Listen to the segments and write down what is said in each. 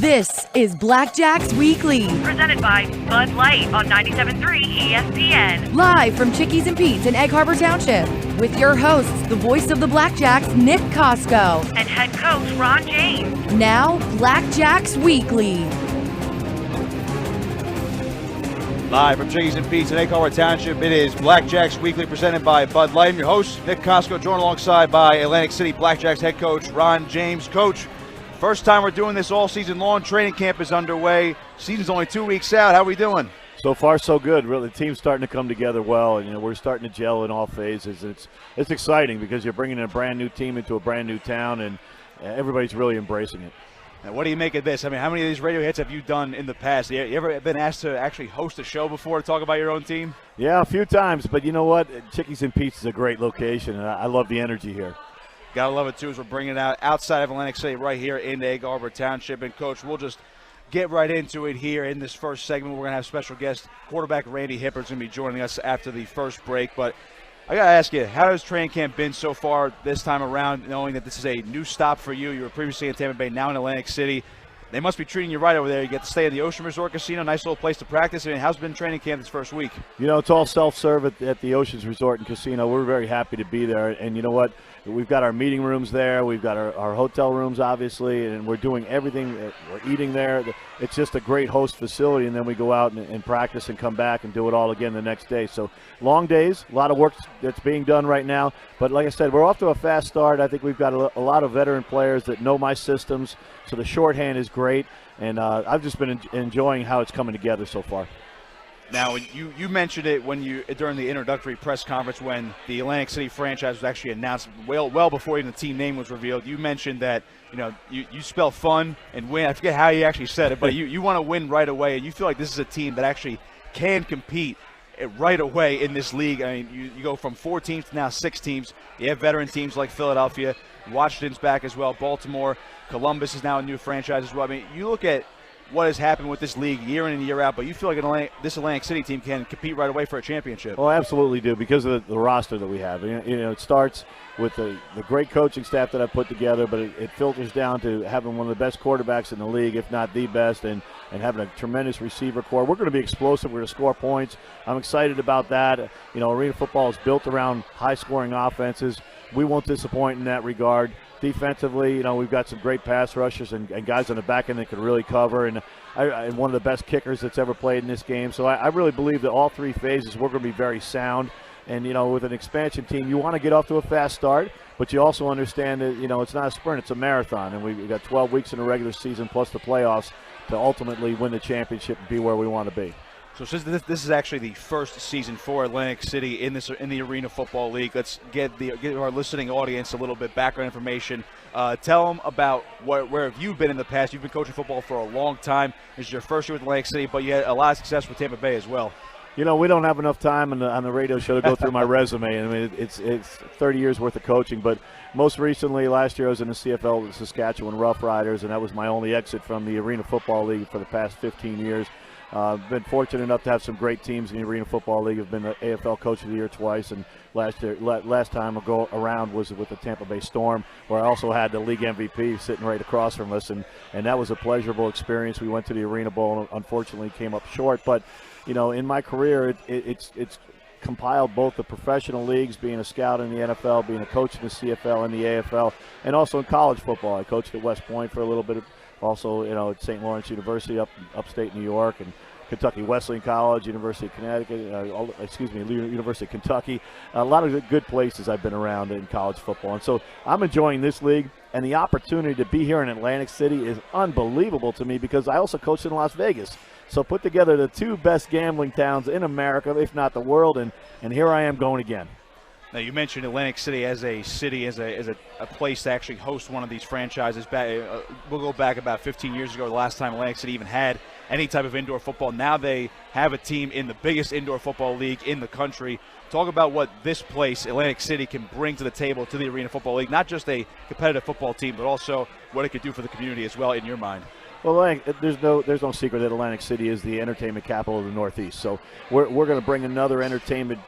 This is Blackjacks Weekly. Presented by Bud Light on 97.3 ESPN. Live from Chickies and Pete's in Egg Harbor Township. With your hosts, the voice of the Blackjacks, Nick Kosko. And head coach Ron James. Now, Blackjacks Weekly. Live from Chickies and Pete's in Egg Harbor Township, it is Blackjacks Weekly presented by Bud Light. I'm your host, Nick Kosko, joined alongside by Atlantic City Blackjacks head coach Ron James. Coach, first time we're doing this all season long. Training camp is underway. Season's only 2 weeks out. How are we doing? So far, so good. Really, the team's starting to come together well, and we're starting to gel in all phases. It's exciting because you're bringing a brand new team into a brand new town, and everybody's really embracing it. Now, what do you make of this? I mean, how many of these radio hits have you done in the past? You ever been asked to actually host a show before to talk about your own team? Yeah, a few times, but you know what? Chickies and Pete's is a great location, and I love the energy here. Gotta love it, too, as we're bringing it out outside of Atlantic City right here in Egg Harbor Township. And, Coach, we'll just get right into it here in this first segment. We're going to have special guest quarterback Randy Hippeard going to be joining us after the first break. But I got to ask you, how has training camp been so far this time around, knowing that this is a new stop for you? You were previously in Tampa Bay, now in Atlantic City. They must be treating you right over there. You get to stay at the Ocean Resort Casino, nice little place to practice. I mean, how's been training camp this first week? You know, it's all self-serve at the Oceans Resort and Casino. We're very happy to be there. And you know what? We've got our meeting rooms there. We've got our hotel rooms, obviously, and we're doing everything. We're eating there. It's just a great host facility, and then we go out and practice and come back and do it all again the next day. So long days, a lot of work that's being done right now. But like I said, we're off to a fast start. I think we've got a lot of veteran players that know my systems, so the shorthand is great. And I've just been enjoying how it's coming together so far. Now, you mentioned it during the introductory press conference when the Atlantic City franchise was actually announced well before even the team name was revealed. You mentioned that you spell fun and win. I forget how you actually said it, but you want to win right away, and you feel like this is a team that actually can compete right away in this league. I mean, you go from 4 teams to now 6 teams. You have veteran teams like Philadelphia, Washington's back as well, Baltimore, Columbus is now a new franchise as well. I mean, you look at what has happened with this league year in and year out, but you feel like this Atlantic City team can compete right away for a championship. Well, absolutely do, because of the roster that we have. It starts with the great coaching staff that I've put together, but it filters down to having one of the best quarterbacks in the league, if not the best, and having a tremendous receiver core. We're going to be explosive. We're going to score points. I'm excited about that. Arena football is built around high-scoring offenses. We won't disappoint in that regard. Defensively, we've got some great pass rushers and guys on the back end that can really cover, and one of the best kickers that's ever played in this game. So I really believe that all 3 phases we're going to be very sound. And, with an expansion team, you want to get off to a fast start, but you also understand that, it's not a sprint, it's a marathon. And we've got 12 weeks in the regular season plus the playoffs to ultimately win the championship and be where we want to be. So since this is actually the first season for Atlantic City in the Arena Football League, let's get our listening audience a little bit background information. Tell them about where have you been in the past. You've been coaching football for a long time. This is your first year with Atlantic City, but you had a lot of success with Tampa Bay as well. We don't have enough time on the radio show to go through my resume. I mean, it's 30 years worth of coaching, but most recently, last year I was in the CFL, the Saskatchewan Rough Riders, and that was my only exit from the Arena Football League for the past 15 years. Been fortunate enough to have some great teams in the Arena Football League. I've been the AFL Coach of the Year twice, and last time I go around was with the Tampa Bay Storm, where I also had the league MVP sitting right across from us, and that was a pleasurable experience. We went to the Arena Bowl and unfortunately came up short, but in my career, it's compiled both the professional leagues, being a scout in the NFL, being a coach in the CFL and the AFL, and also in college football. I coached at West Point for a little bit, also at St. Lawrence University upstate New York, and Kentucky Wesleyan College, University of Connecticut, University of Kentucky. A lot of good places I've been around in college football. And so I'm enjoying this league, and the opportunity to be here in Atlantic City is unbelievable to me because I also coached in Las Vegas. So put together the 2 best gambling towns in America, if not the world, and here I am going again. Now, you mentioned Atlantic City as a place to actually host one of these franchises. We'll go back about 15 years ago, the last time Atlantic City even had any type of indoor football. Now they have a team in the biggest indoor football league in the country. Talk about what this place, Atlantic City, can bring to the table to the Arena Football League. Not just a competitive football team, but also what it could do for the community as well, in your mind. Well, there's no secret that Atlantic City is the entertainment capital of the Northeast. So we're going to bring another entertainment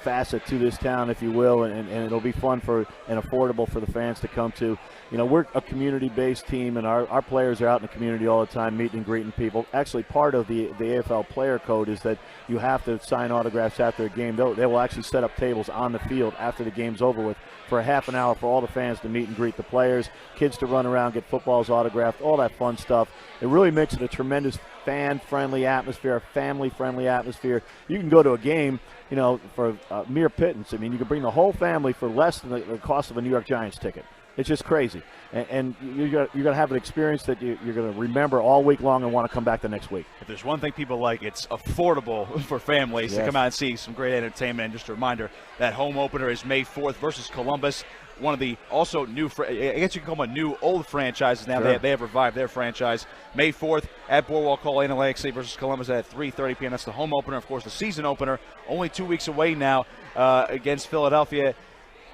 facet to this town, if you will, and it'll be fun and affordable for the fans to come to. we're a community-based team, and our players are out in the community all the time, meeting and greeting people. Actually, part of the AFL player code is that you have to sign autographs after a game. They will actually set up tables on the field after the game's over with for a half an hour for all the fans to meet and greet the players, kids to run around, get footballs autographed, all that fun stuff. It really makes it a tremendous fan-friendly atmosphere, a family-friendly atmosphere. You can go to a game, for mere pittance. I mean, you can bring the whole family for less than the cost of a New York Giants ticket. It's just crazy. And you're going to have an experience that you're going to remember all week long and want to come back the next week. If there's one thing people like, it's affordable for families to come out and see some great entertainment. And just a reminder, that home opener is May 4th versus Columbus. One of the also new, I guess you can call them a new old franchises now. Sure. They have revived their franchise. May 4th at Boardwalk Hall in Atlantic City versus Columbus at 3:30 p.m. That's the home opener. Of course, the season opener, only 2 weeks away now against Philadelphia.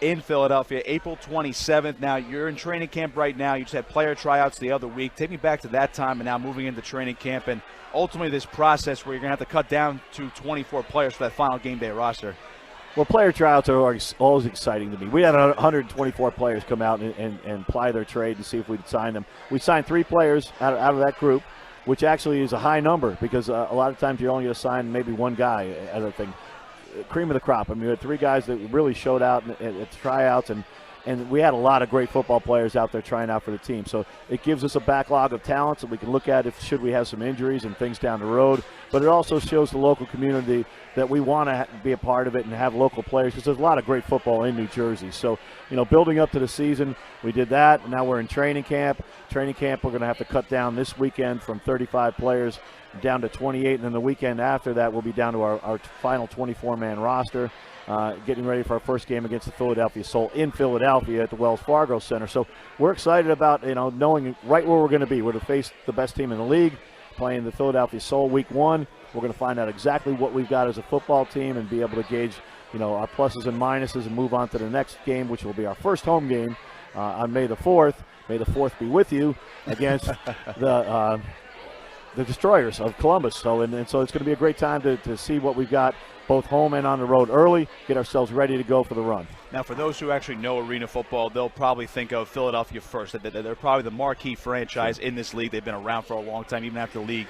In Philadelphia, April 27th. Now, you're in training camp right now. You just had player tryouts the other week. Take me back to that time and now moving into training camp and ultimately this process where you're going to have to cut down to 24 players for that final game day roster. Well, player tryouts are always exciting to me. We had 124 players come out and ply their trade to see if we'd sign them. We signed 3 players out of that group, which actually is a high number because a lot of times you're only going to sign maybe one guy as a thing. Cream of the crop. I mean, we had 3 guys that really showed out at tryouts, and we had a lot of great football players out there trying out for the team. So it gives us a backlog of talents that we can look at should we have some injuries and things down the road. But it also shows the local community that we want to be a part of it and have local players because there's a lot of great football in New Jersey. So, building up to the season, we did that. Now we're in training camp. Training camp, we're going to have to cut down this weekend from 35 players down to 28, and then the weekend after that we'll be down to our final 24-man roster, getting ready for our first game against the Philadelphia Soul in Philadelphia at the Wells Fargo Center. So we're excited about knowing right where we're going to be. We're to face the best team in the league, playing the Philadelphia Soul week 1. We're going to find out exactly what we've got as a football team and be able to gauge our pluses and minuses and move on to the next game, which will be our first home game on May the 4th. May the 4th be with you against the Destroyers of Columbus. So it's going to be a great time to see what we've got both home and on the road early, get ourselves ready to go for the run. Now, for those who actually know arena football, they'll probably think of Philadelphia first. They're probably the marquee franchise in this league. They've been around for a long time, even after the league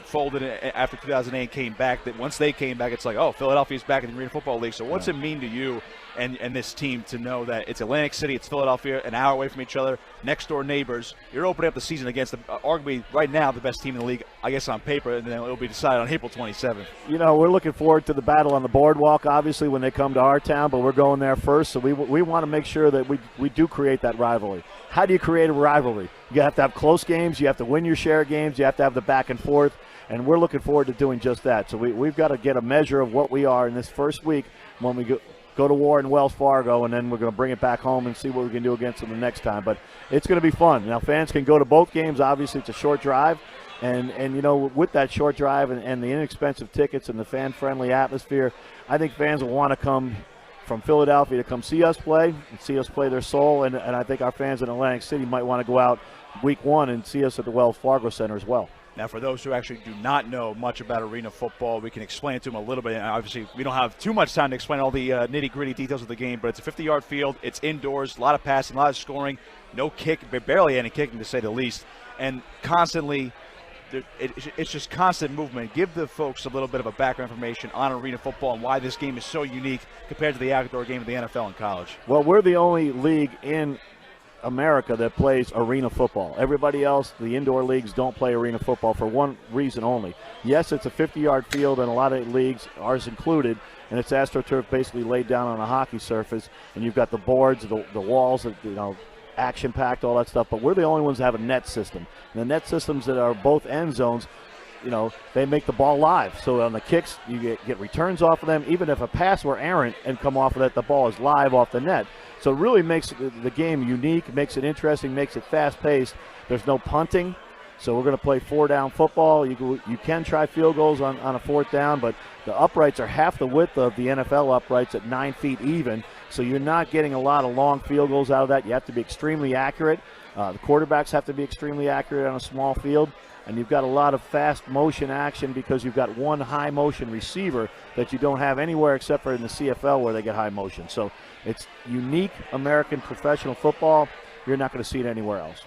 folded after 2008 came back. That once they came back, it's like, oh, Philadelphia's back in the Arena Football League. So what's it mean to you and this team to know that it's Atlantic City, it's Philadelphia, an hour away from each other, next door neighbors? You're opening up the season against arguably right now the best team in the league, I guess on paper, and then it'll be decided on April 27th. We're looking forward to the battle on the boardwalk, obviously, when they come to our town, but we're going there first. So we want to make sure that we do create that rivalry. How do you create a rivalry? You have to have close games. You have to win your share of games. You have to have the back and forth. And we're looking forward to doing just that. So we've got to get a measure of what we are in this first week when we go to war in Wells Fargo, and then we're going to bring it back home and see what we can do against them the next time. But it's going to be fun. Now, fans can go to both games. Obviously, it's a short drive. And with that short drive and the inexpensive tickets and the fan-friendly atmosphere, I think fans will want to come from Philadelphia to come see us play and see us play their soul. And I think our fans in Atlantic City might want to go out week 1 and see us at the Wells Fargo Center as well. Now, for those who actually do not know much about arena football, we can explain it to them a little bit. And obviously, we don't have too much time to explain all the nitty-gritty details of the game, but it's a 50-yard field. It's indoors, a lot of passing, a lot of scoring, no kick, barely any kicking to say the least, and constantly it's just constant movement. Give the folks a little bit of a background information on arena football and why this game is so unique compared to the outdoor game of the NFL and college. Well, we're the only league in America that plays arena football. Everybody else, the indoor leagues, don't play arena football for one reason only. Yes, it's a 50-yard field in a lot of leagues, ours included, and it's AstroTurf basically laid down on a hockey surface, and you've got the boards, the walls, action-packed, all that stuff, but we're the only ones that have a net system. And the net systems that are both end zones, they make the ball live. So on the kicks, you get returns off of them. Even if a pass were errant and come off of that, the ball is live off the net. So it really makes the game unique, makes it interesting, makes it fast-paced. There's no punting, so we're going to play 4-down football. You can try field goals on a 4th down, but the uprights are half the width of the NFL uprights at 9 feet even, so you're not getting a lot of long field goals out of that. You have to be extremely accurate. The quarterbacks have to be extremely accurate on a small field. And you've got a lot of fast motion action because you've got one high motion receiver that you don't have anywhere except for in the CFL where they get high motion. So it's unique American professional football. you're not going to see it anywhere else.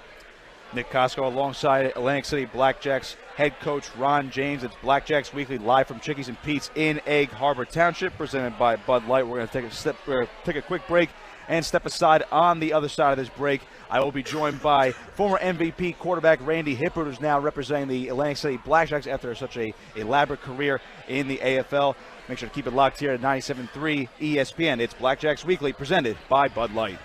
Nick Kosko alongside Atlantic City Blackjacks head coach Ron James. It's Blackjacks Weekly live from Chickies and Pete's in Egg Harbor Township, presented by Bud Light. We're going to take a quick break and step aside. On the other side of this break, I will be joined by former MVP quarterback Randy Hippeard, who's now representing the Atlantic City Blackjacks after such a elaborate career in the AFL. Make sure to keep it locked here at 97.3 ESPN. It's Blackjacks Weekly, presented by Bud Light.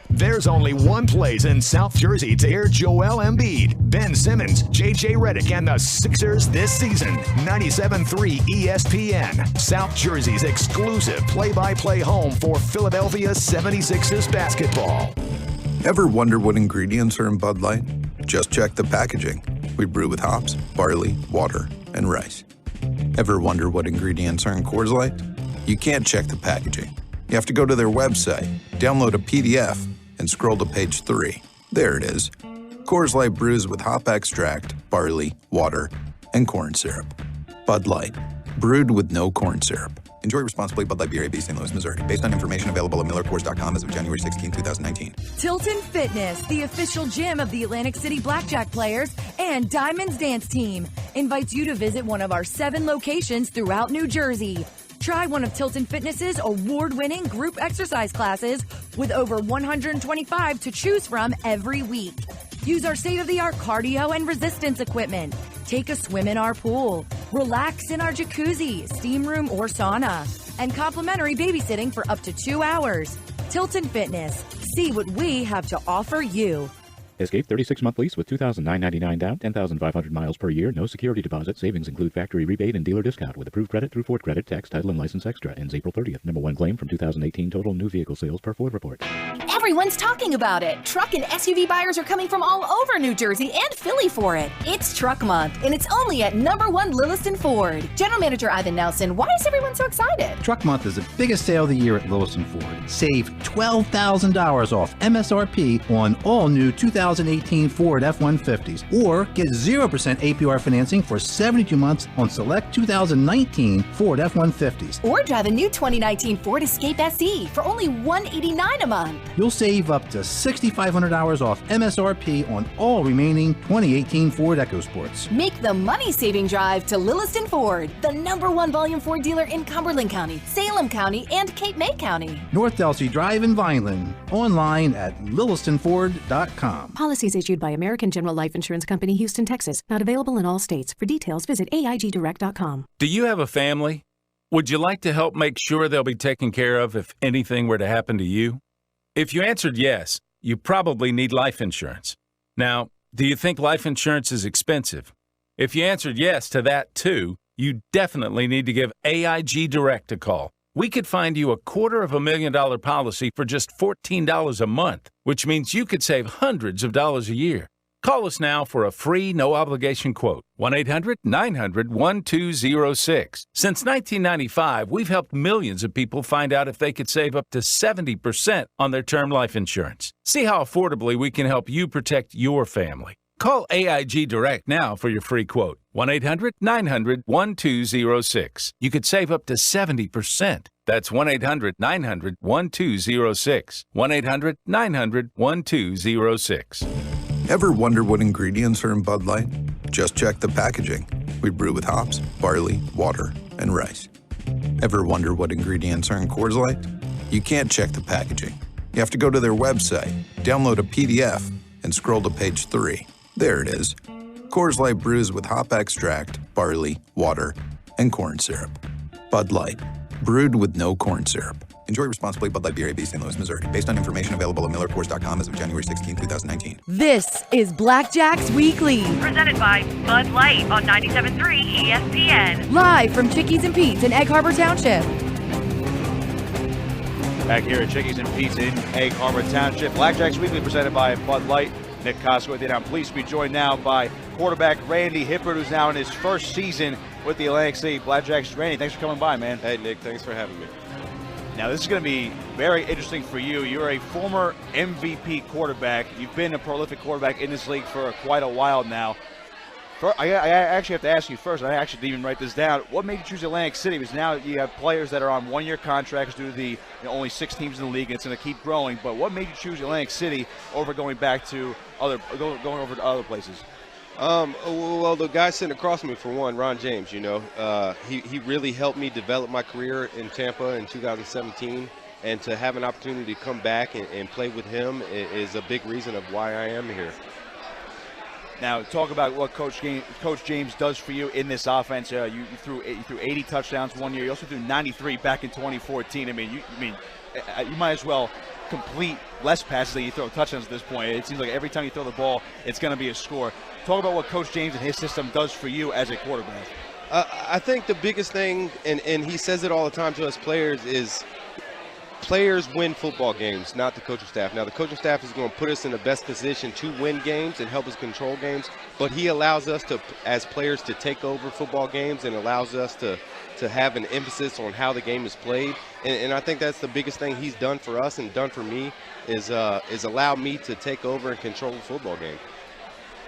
There's only one place in South Jersey to hear Joel Embiid, Ben Simmons, J.J. Redick, and the Sixers this season. 97.3 ESPN, South Jersey's exclusive play-by-play home for Philadelphia 76ers basketball. Ever wonder what ingredients are in Bud Light? Just check the packaging. We brew with hops, barley, water, and rice. Ever wonder what ingredients are in Coors Light? You can't check the packaging. You have to go to their website, download a PDF, and scroll to page 3. There it is. Coors Light brews with hop extract, barley, water, and corn syrup. Bud Light, brewed with no corn syrup. Enjoy responsibly. Bud Light Beer, AB, St. Louis, Missouri. Based on information available at MillerCoors.com as of January 16, 2019. Tilton Fitness, the official gym of the Atlantic City Blackjack players and Diamonds Dance Team, invites you to visit one of our 7 locations throughout New Jersey. Try one of Tilton Fitness's award-winning group exercise classes with over 125 to choose from every week. Use our state-of-the-art cardio and resistance equipment. Take a swim in our pool. Relax in our jacuzzi, steam room, or sauna. And complimentary babysitting for up to 2 hours. Tilton Fitness. See what we have to offer you. Escape 36-month lease with $2,999 down, 10,500 miles per year, no security deposit. Savings include factory rebate and dealer discount with approved credit through Ford Credit. Tax, title, and license extra. Ends April 30th. Number 1 claim from 2018 total new vehicle sales per Ford report. Everyone's talking about it. Truck and SUV buyers are coming from all over New Jersey and Philly for it. It's Truck Month, and it's only at number 1 Lilliston Ford. General Manager Ivan Nelson, why is everyone so excited? Truck Month is the biggest sale of the year at Lilliston Ford. Save $12,000 off MSRP on all new 2018 Ford F-150s, or get 0% APR financing for 72 months on select 2019 Ford F-150s. Or drive a new 2019 Ford Escape SE for only $189 a month. You'll save up to $6,500 off MSRP on all remaining 2018 Ford EcoSports. Make the money-saving drive to Lilliston Ford, the number 1 volume Ford dealer in Cumberland County, Salem County, and Cape May County. North Delsey Drive in Vineland. Online at LillistonFord.com. Policies issued by American General Life Insurance Company, Houston, Texas. Not available in all states. For details, visit AIGdirect.com. Do you have a family? Would you like to help make sure they'll be taken care of if anything were to happen to you? If you answered yes, you probably need life insurance. Now, do you think life insurance is expensive? If you answered yes to that too, you definitely need to give AIG Direct a call. We could find you a $250,000 policy for just $14 a month, which means you could save hundreds of dollars a year. Call us now for a free, no-obligation quote. 1-800-900-1206. Since 1995, we've helped millions of people find out if they could save up to 70% on their term life insurance. See how affordably we can help you protect your family. Call AIG Direct now for your free quote. 1-800-900-1206. You could save up to 70%. That's 1-800-900-1206. 1-800-900-1206. Ever wonder what ingredients are in Bud Light? Just check the packaging. We brew with hops, barley, water, and rice. Ever wonder what ingredients are in Coors Light? You can't check the packaging. You have to go to their website, download a PDF, and scroll to page 3. There it is. Coors Light brews with hop extract, barley, water, and corn syrup. Bud Light, brewed with no corn syrup. Enjoy responsibly. Bud Light Beer, AB, St. Louis, Missouri. Based on information available at MillerCoors.com as of January 16, 2019. This is Blackjacks Weekly, Presented by Bud Light on 97.3 ESPN. live from Chickies and Pete's in Egg Harbor Township. Back here at Chickies and Pete's in Egg Harbor Township. Blackjacks Weekly presented by Bud Light. Nick Kosko with you. I'm pleased to be joined now by quarterback Randy Hippeard, who's now in his first season with the Atlantic City Blackjacks. Randy, thanks for coming by, man. Hey, Nick, thanks for having me. Now, this is going to be very interesting for you. You're a former MVP quarterback. You've been a prolific quarterback in this league for quite a while now. I actually have to ask you first. I actually didn't even write this down. What made you choose Atlantic City? Because now you have players that are on one-year contracts due to the only 6 teams in the league, and it's going to keep growing. But what made you choose Atlantic City over going back to going over to other places? Well, the guy sitting across from me, for one, Ron James, he really helped me develop my career in Tampa in 2017. And to have an opportunity to come back and play with him is a big reason of why I am here. Now, talk about what Coach James does for you in this offense. You threw 80 touchdowns one year. You also threw 93 back in 2014. I mean, you might as well complete less passes than you throw touchdowns at this point. It seems like every time you throw the ball, it's going to be a score. Talk about what Coach James and his system does for you as a quarterback. I think the biggest thing, and he says it all the time to us players, is players win football games, not the coaching staff. Now, the coaching staff is going to put us in the best position to win games and help us control games, but he allows us to, as players, to take over football games and allows us to have an emphasis on how the game is played. And I think that's the biggest thing he's done for us and done for me is allow me to take over and control the football game.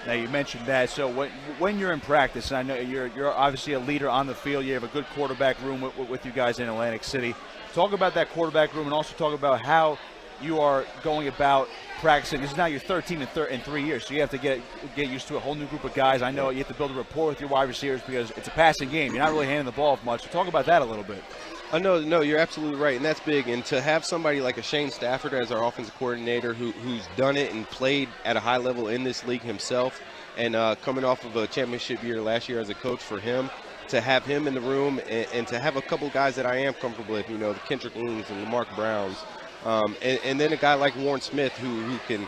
Now, you mentioned that. So when you're in practice, and I know you're obviously a leader on the field, you have a good quarterback room with you guys in Atlantic City. Talk about that quarterback room and also talk about how you are going about practicing. This is now your 13th in 3 years, so you have to get used to a whole new group of guys. I know you have to build a rapport with your wide receivers because it's a passing game. You're not really handing the ball much. So talk about that a little bit. No, you're absolutely right, and that's big. And to have somebody like a Shane Stafford as our offensive coordinator who's done it and played at a high level in this league himself, and coming off of a championship year last year as a coach for him, to have him in the room and to have a couple guys that I am comfortable with, the Kendrick Ings and the Mark Browns, and then a guy like Warren Smith who can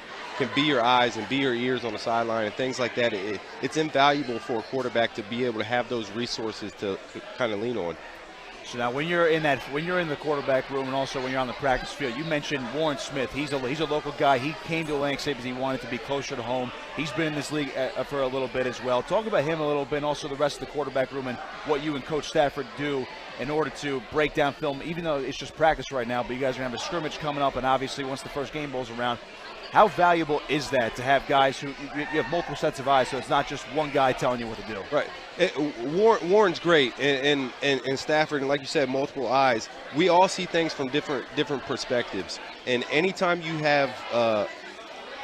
be your eyes and be your ears on the sideline and things like that. It's invaluable for a quarterback to be able to have those resources to kind of lean on. So now, when you're in the quarterback room and also when you're on the practice field, you mentioned Warren Smith. He's a local guy. He came to Atlantic City because he wanted to be closer to home. He's been in this league for a little bit as well. Talk about him a little bit, and also the rest of the quarterback room and what you and Coach Stafford do in order to break down film, even though it's just practice right now. But you guys are going to have a scrimmage coming up, and obviously once the first game rolls around, how valuable is that to have guys who you have multiple sets of eyes, so it's not just one guy telling you what to do? Right. Warren's great, and Stafford, and like you said, multiple eyes. We all see things from different perspectives, and anytime you have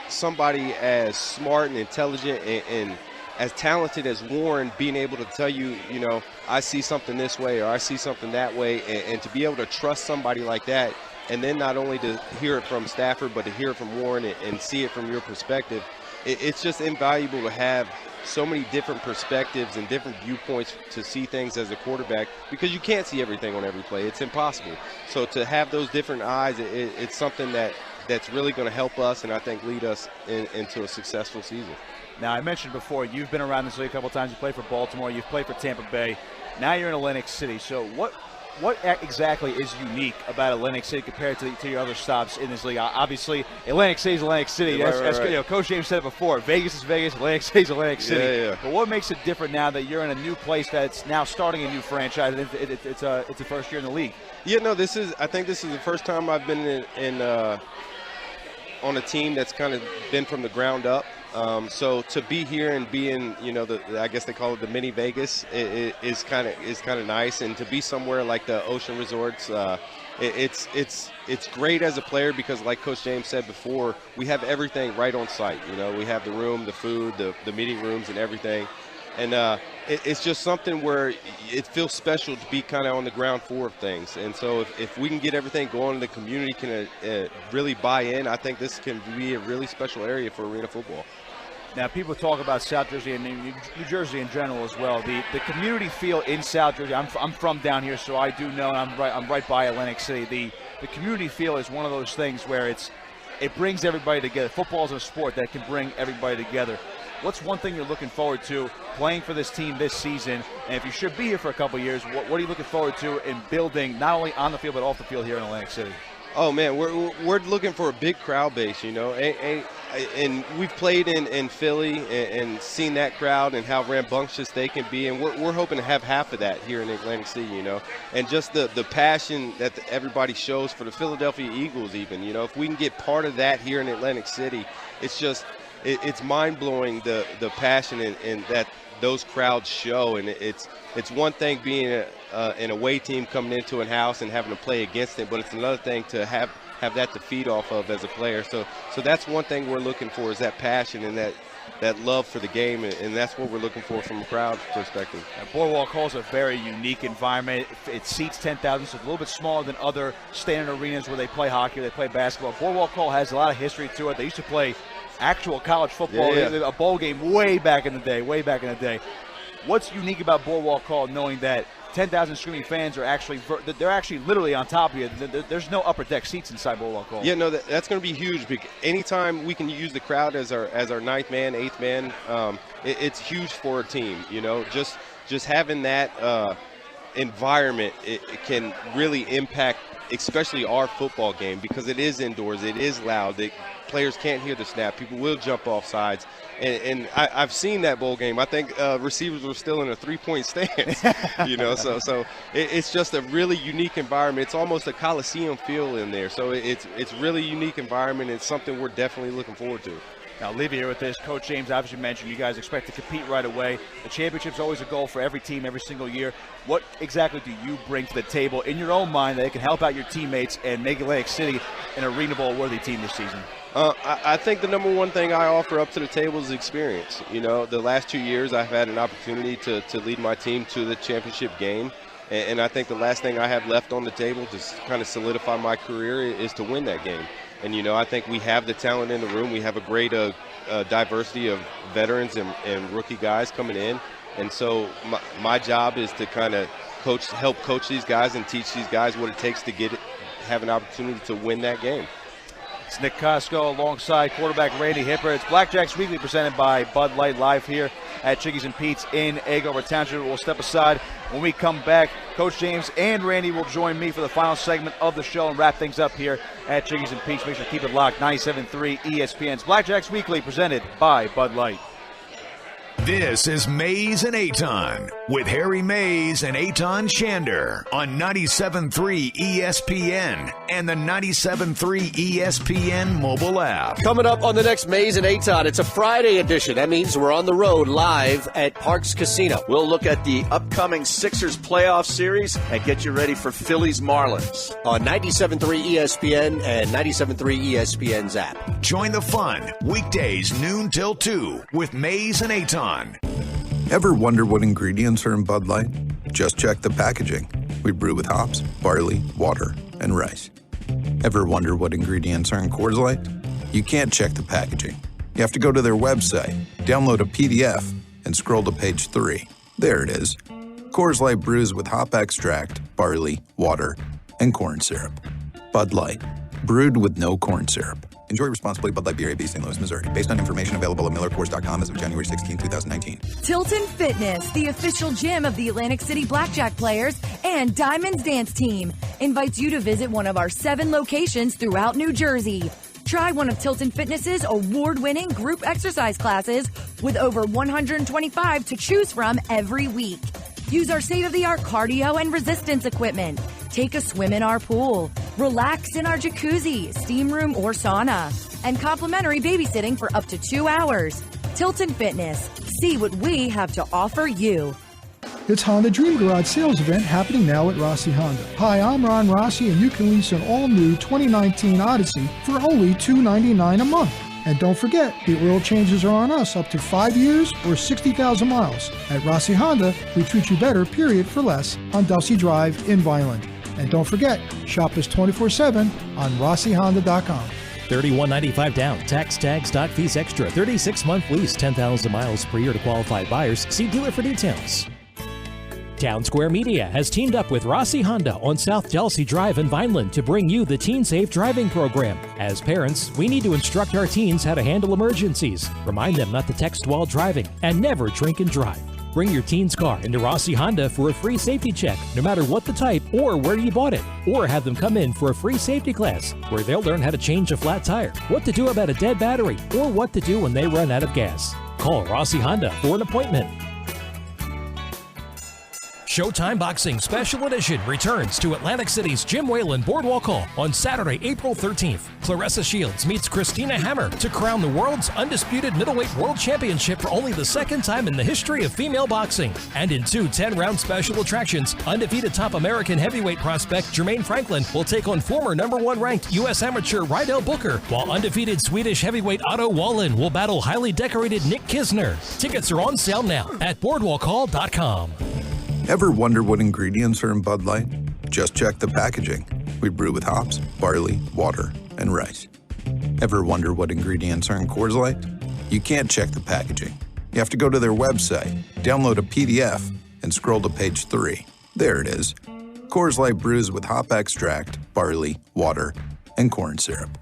somebody as smart and intelligent and as talented as Warren being able to tell you, I see something this way or I see something that way, and to be able to trust somebody like that, and then not only to hear it from Stafford, but to hear it from Warren and see it from your perspective, it's just invaluable to have so many different perspectives and different viewpoints to see things as a quarterback, because you can't see everything on every play. It's impossible. So to have those different eyes, it's something that's really going to help us and I think lead us into a successful season. Now, I mentioned before, you've been around this league a couple times. You played for Baltimore. You've played for Tampa Bay. Now you're in Atlantic City. So what exactly is unique about Atlantic City compared to your other stops in this league? Obviously, Atlantic City is Atlantic City. Right. Coach James said it before. Vegas is Vegas. Atlantic City is Atlantic City. Yeah. But what makes it different now that you're in a new place that's now starting a new franchise? It's a first year in the league. Yeah, no, I think this is the first time I've been in on a team that's kind of been from the ground up. So to be here and be in, I guess they call it the mini Vegas, is kind of nice, and to be somewhere like the Ocean Resorts, it's great as a player because, like Coach James said before, we have everything right on site. We have the room, the food, the meeting rooms, and everything, and it's just something where it feels special to be kind of on the ground floor of things. And so if we can get everything going, the community can really buy in. I think this can be a really special area for arena football. Now, people talk about South Jersey and New Jersey in general as well. The community feel in South Jersey. I'm from down here, so I do know. And I'm right by Atlantic City. The community feel is one of those things where it brings everybody together. Football is a sport that can bring everybody together. What's one thing you're looking forward to playing for this team this season? And if you should be here for a couple of years, what are you looking forward to in building not only on the field but off the field here in Atlantic City? Oh man, we're looking for a big crowd base, and we've played in Philly and seen that crowd and how rambunctious they can be, and we're hoping to have half of that here in Atlantic City, and just the passion that everybody shows for the Philadelphia Eagles, even, if we can get part of that here in Atlantic City, it's it's mind-blowing the passion and that those crowds show. And it's one thing being an away team coming into a house and having to play against it, but it's another thing to have that to feed off of as a player. So that's one thing we're looking for, is that passion and that love for the game, and that's what we're looking for from a crowd perspective. Boardwalk Hall is a very unique environment. It seats 10,000, so it's a little bit smaller than other standard arenas where they play hockey or they play basketball. Boardwalk Hall has a lot of history to it. They used to play actual college football, a bowl game way back in the day. What's unique about Boardwalk Hall, knowing that 10,000 screaming fans are actually literally on top of you? There's no upper deck seats inside Boardwalk Hall. Yeah, no, that's going to be huge. Because anytime we can use the crowd as our ninth man, eighth man, it's huge for a team. Just having that environment, it can really impact, especially our football game, because it is indoors, it is loud. Players can't hear the snap. People will jump off sides. And I've seen that bowl game. I think receivers were still in a three-point stance, So it's just a really unique environment. It's almost a Coliseum feel in there. So it's really unique environment. It's something we're definitely looking forward to. Now, leave you here with this. Coach James obviously mentioned you guys expect to compete right away. The championship's always a goal for every team every single year. What exactly do you bring to the table in your own mind that can help out your teammates and make Atlantic City an Arena Bowl-worthy team this season? I think the number one thing I offer up to the table is experience. The last 2 years I've had an opportunity to lead my team to the championship game. And I think the last thing I have left on the table to kind of solidify my career is to win that game. And, I think we have the talent in the room. We have a great diversity of veterans and rookie guys coming in. And so my job is to kind of help coach these guys and teach these guys what it takes to have an opportunity to win that game. It's Nick Kosko alongside quarterback Randy Hippeard. It's Blackjacks Weekly presented by Bud Light, live here at Chickies and Pete's in Egg Harbor Township. We'll step aside. When we come back, Coach James and Randy will join me for the final segment of the show and wrap things up here at Chickies and Pete's. Make sure to keep it locked. 97.3 ESPN's Blackjacks Weekly presented by Bud Light. This is Mays and Aton with Harry Mays and Aton Shander on 97.3 ESPN and the 97.3 ESPN mobile app. Coming up on the next Mays and Aton, it's a Friday edition. That means we're on the road live at Parks Casino. We'll look at the upcoming Sixers playoff series and get you ready for Phillies Marlins on 97.3 ESPN and 97.3 ESPN's app. Join the fun weekdays noon till 2 with Mays and Aton. Ever wonder what ingredients are in Bud Light? Just check the packaging. We brew with hops, barley, water, and rice. Ever wonder what ingredients are in Coors Light? You can't check the packaging. You have to go to their website, download a PDF, and scroll to page 3. There it is. Coors Light brews with hop extract, barley, water, and corn syrup. Bud Light, brewed with no corn syrup. Enjoy responsibly. Bud Light Beer, AB, St. Louis, Missouri. Based on information available at MillerCoors.com as of January 16, 2019. Tilton Fitness, the official gym of the Atlantic City Blackjack players and Diamonds Dance Team, invites you to visit one of our 7 locations throughout New Jersey. Try one of Tilton Fitness's award-winning group exercise classes with over 125 to choose from every week. Use our state-of-the-art cardio and resistance equipment. Take a swim in our pool. Relax in our jacuzzi, steam room, or sauna. And complimentary babysitting for up to 2 hours. Tilton Fitness. See what we have to offer you. It's Honda Dream Garage sales event happening now at Rossi Honda. Hi, I'm Ron Rossi, and you can lease an all-new 2019 Odyssey for only $299 a month. And don't forget, the oil changes are on us up to 5 years or 60,000 miles. At Rossi Honda, we treat you better, period, for less on Delsey Drive in Vineland. And don't forget, shop us 24/7 on RossiHonda.com. $31.95 down. Tax tags, doc fees extra. 36-month lease, 10,000 miles per year to qualified buyers. See dealer for details. Town Square Media has teamed up with Rossi Honda on South Delsey Drive in Vineland to bring you the Teen Safe Driving Program. As parents, we need to instruct our teens how to handle emergencies, remind them not to text while driving, and never drink and drive. Bring your teen's car into Rossi Honda for a free safety check, no matter what the type or where you bought it. Or have them come in for a free safety class, where they'll learn how to change a flat tire, what to do about a dead battery, or what to do when they run out of gas. Call Rossi Honda for an appointment. Showtime Boxing Special Edition returns to Atlantic City's Jim Whalen Boardwalk Hall on Saturday, April 13th. Clarissa Shields meets Christina Hammer to crown the world's undisputed middleweight world championship for only the second time in the history of female boxing. And in two 10-round special attractions, undefeated top American heavyweight prospect Jermaine Franklin will take on former number 1 ranked U.S. amateur Rydell Booker, while undefeated Swedish heavyweight Otto Wallin will battle highly decorated Nick Kisner. Tickets are on sale now at boardwalkhall.com. Ever wonder what ingredients are in Bud Light? Just check the packaging. We brew with hops, barley, water, and rice. Ever wonder what ingredients are in Coors Light? You can't check the packaging. You have to go to their website, download a PDF, and scroll to page 3. There it is. Coors Light brews with hop extract, barley, water, and corn syrup.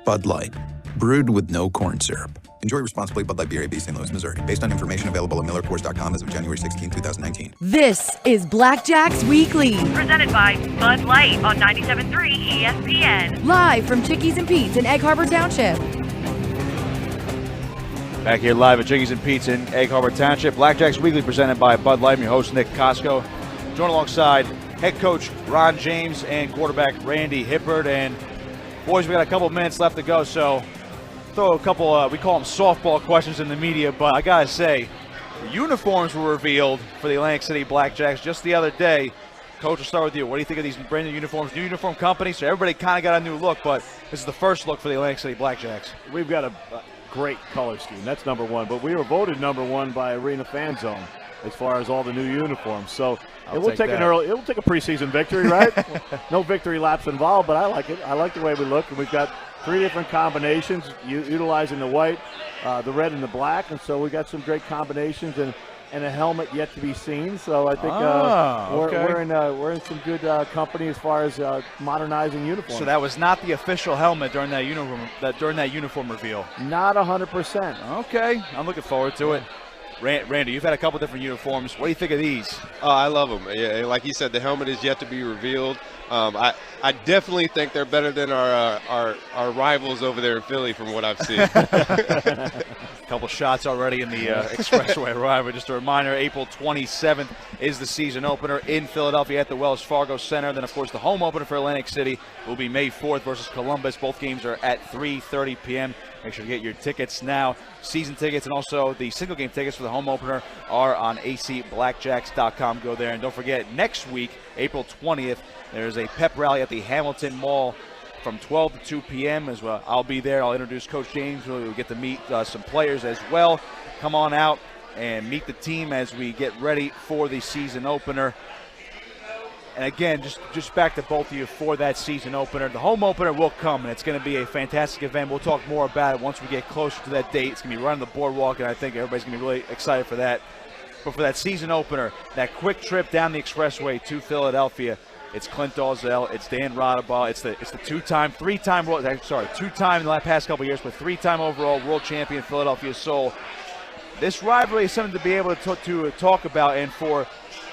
Bud Light, brewed with no corn syrup. Enjoy responsibly. Bud Light Beer, AB, St. Louis, Missouri. Based on information available at MillerCoors.com as of January 16, 2019. This is Blackjacks Weekly. Presented by Bud Light on 97.3 ESPN. Live from Chickies and Pete's in Egg Harbor Township. Back here live at Chickies and Pete's in Egg Harbor Township. Blackjacks Weekly presented by Bud Light. I'm your host, Nick Kosko. Joined alongside head coach Ron James and quarterback Randy Hippeard. And boys, we got a couple of minutes left to go, so throw a couple, we call them softball questions in the media, but I gotta say, the uniforms were revealed for the Atlantic City Blackjacks just the other day. Coach, we'll start with you. What do you think of these brand new uniforms? New uniform company, so everybody kind of got a new look, but this is the first look for the Atlantic City Blackjacks. We've got a great color scheme. That's number one, but we were voted number 1 by Arena Fan Zone as far as all the new uniforms. So it will take a preseason victory, right? No victory laps involved, but I like it. I like the way we look, and we've got 3 different combinations utilizing the white, the red, and the black, and so we got some great combinations and a helmet yet to be seen. So I think we're in some good company as far as modernizing uniforms. So that was not the official helmet during that uniform reveal. Not 100%. Okay, I'm looking forward to it. Randy, you've had a couple different uniforms. What do you think of these? Oh, I love them. Yeah, like you said, the helmet is yet to be revealed. I definitely think they're better than our rivals over there in Philly from what I've seen. A couple shots already in the Expressway rivalry. Just a reminder, April 27th is the season opener in Philadelphia at the Wells Fargo Center. Then, of course, the home opener for Atlantic City will be May 4th versus Columbus. Both games are at 3:30 p.m. Make sure to get your tickets now. Season tickets and also the single game tickets for the home opener are on acblackjacks.com. Go there. And don't forget, next week, April 20th, there's a pep rally at the Hamilton Mall from 12 to 2 p.m. as well. I'll be there. I'll introduce Coach James. We'll get to meet some players as well. Come on out and meet the team as we get ready for the season opener. And again, just back to both of you for that season opener. The home opener will come, and it's going to be a fantastic event. We'll talk more about it once we get closer to that date. It's going to be running the boardwalk, and I think everybody's going to be really excited for that. But for that season opener, that quick trip down the expressway to Philadelphia, it's Clint Dalzell, it's Dan Rodabaugh, it's the two-time in the past couple of years, but 3-time overall world champion Philadelphia Soul. This rivalry is something to be able to talk about, and for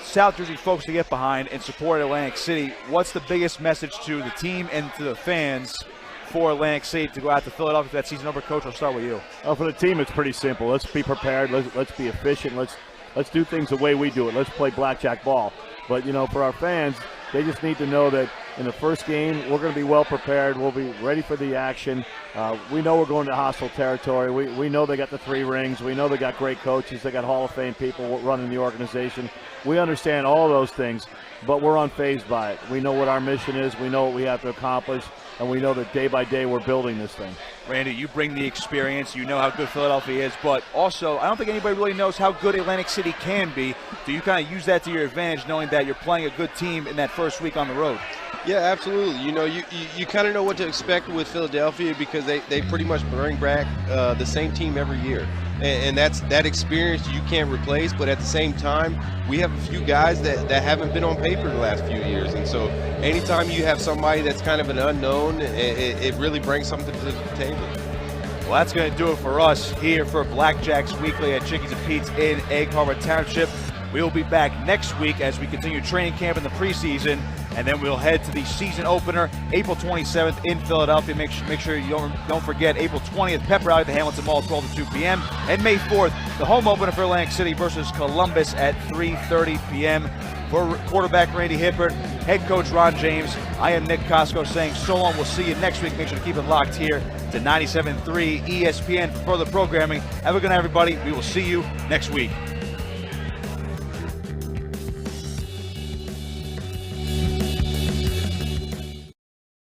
South Jersey folks to get behind and support Atlantic City. What's the biggest message to the team and to the fans for Atlantic City to go out to Philadelphia for that season opener? Coach, I'll start with you. For the team, it's pretty simple. Let's be prepared. Let's be efficient. Let's do things the way we do it. Let's play blackjack ball. But, for our fans, they just need to know that in the first game, we're going to be well prepared. We'll be ready for the action. We know we're going to hostile territory. We know they got the 3 rings. We know they got great coaches. They got Hall of Fame people running the organization. We understand all those things, but we're unfazed by it. We know what our mission is. We know what we have to accomplish, and we know that day by day we're building this thing. Randy, you bring the experience. You know how good Philadelphia is, but also I don't think anybody really knows how good Atlantic City can be. Do you kind of use that to your advantage, knowing that you're playing a good team in that first week on the road? Yeah, absolutely. You kind of know what to expect with Philadelphia because they pretty much bring back the same team every year. And that experience you can't replace, but at the same time, we have a few guys that haven't been on paper the last few years. And so anytime you have somebody that's kind of an unknown, it really brings something to the table. Well, that's going to do it for us here for Blackjacks Weekly at Chickies and Pete's in Egg Harbor Township. We will be back next week as we continue training camp in the preseason, and then we'll head to the season opener April 27th in Philadelphia. Make sure you don't forget April 20th, pep rally at the Hamilton Mall, 12 to 2 p.m. And May 4th, the home opener for Atlantic City versus Columbus at 3:30 p.m. For quarterback Randy Hippeard, head coach Ron James, I am Nick Kosko saying so long. We'll see you next week. Make sure to keep it locked here to 97.3 ESPN for further programming. Have a good night, everybody. We will see you next week.